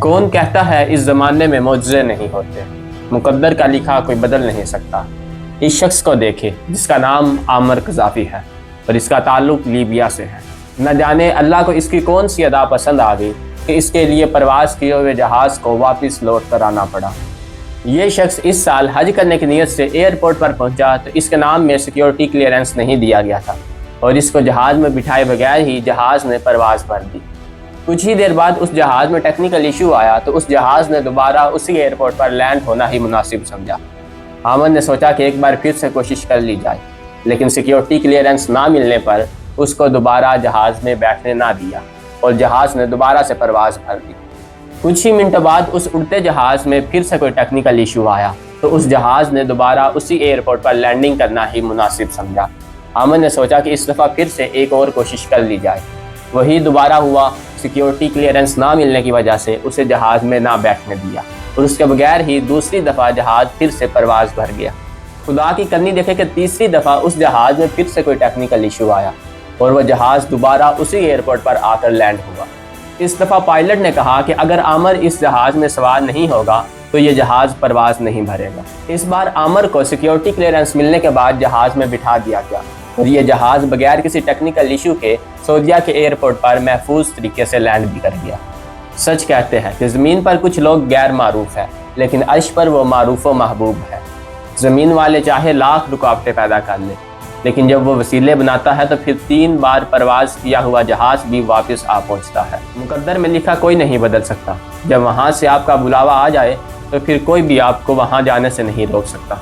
کون کہتا ہے اس زمانے میں معجزے نہیں ہوتے، مقدر کا لکھا کوئی بدل نہیں سکتا۔ اس شخص کو دیکھے جس کا نام عامر قذافی ہے اور اس کا تعلق لیبیا سے ہے۔ نہ جانے اللہ کو اس کی کون سی ادا پسند آ گئی کہ اس کے لیے پرواز کیے ہوئے جہاز کو واپس لوٹ کر آنا پڑا۔ یہ شخص اس سال حج کرنے کی نیت سے ایئرپورٹ پر پہنچا تو اس کے نام میں سیکیورٹی کلیئرنس نہیں دیا گیا تھا اور اس کو جہاز میں بٹھائے بغیر ہی جہاز نے پرواز بھر دی۔ کچھ ہی دیر بعد اس جہاز میں ٹیکنیکل ایشو آیا تو اس جہاز نے دوبارہ اسی ایئرپورٹ پر لینڈ ہونا ہی مناسب سمجھا۔ عامر نے سوچا کہ ایک بار پھر سے کوشش کر لی جائے، لیکن سیکیورٹی کلیئرنس نہ ملنے پر اس کو دوبارہ جہاز میں بیٹھنے نہ دیا اور جہاز نے دوبارہ سے پرواز بھر دی۔ کچھ ہی منٹ بعد اس اڑتے جہاز میں پھر سے کوئی ٹیکنیکل ایشو آیا تو اس جہاز نے دوبارہ اسی ایئرپورٹ پر لینڈنگ کرنا ہی مناسب سمجھا۔ عامر نے سوچا کہ اس دفعہ پھر سے ایک اور کوشش کر لی جائے۔ وہی دوبارہ ہوا، سیکیورٹی کلیئرنس نہ ملنے کی وجہ سے اسے جہاز میں نہ بیٹھنے دیا اور اس کے بغیر ہی دوسری دفعہ جہاز پھر سے پرواز بھر گیا۔ خدا کی کرنی دیکھے کہ تیسری دفعہ اس جہاز میں پھر سے کوئی ٹیکنیکل ایشو آیا اور وہ جہاز دوبارہ اسی ایئرپورٹ پر آ کر لینڈ ہوا۔ اس دفعہ پائلٹ نے کہا کہ اگر عامر اس جہاز میں سوار نہیں ہوگا تو یہ جہاز پرواز نہیں بھرے گا۔ اس بار عامر کو سیکیورٹی کلیئرنس ملنے کے بعد جہاز میں بٹھا دیا گیا اور یہ جہاز بغیر کسی ٹیکنیکل ایشو کے سعودیہ کے ایئرپورٹ پر محفوظ طریقے سے لینڈ بھی کر گیا۔ سچ کہتے ہیں کہ زمین پر کچھ لوگ غیر معروف ہیں، لیکن عرش پر وہ معروف و محبوب ہے۔ زمین والے چاہے لاکھ رکاوٹیں پیدا کر لیں، لیکن جب وہ وسیلے بناتا ہے تو پھر 3 بار پرواز کیا ہوا جہاز بھی واپس آ پہنچتا ہے۔ مقدر میں لکھا کوئی نہیں بدل سکتا۔ جب وہاں سے آپ کا بلاوا آ جائے تو پھر کوئی بھی آپ کو وہاں جانے سے نہیں روک سکتا۔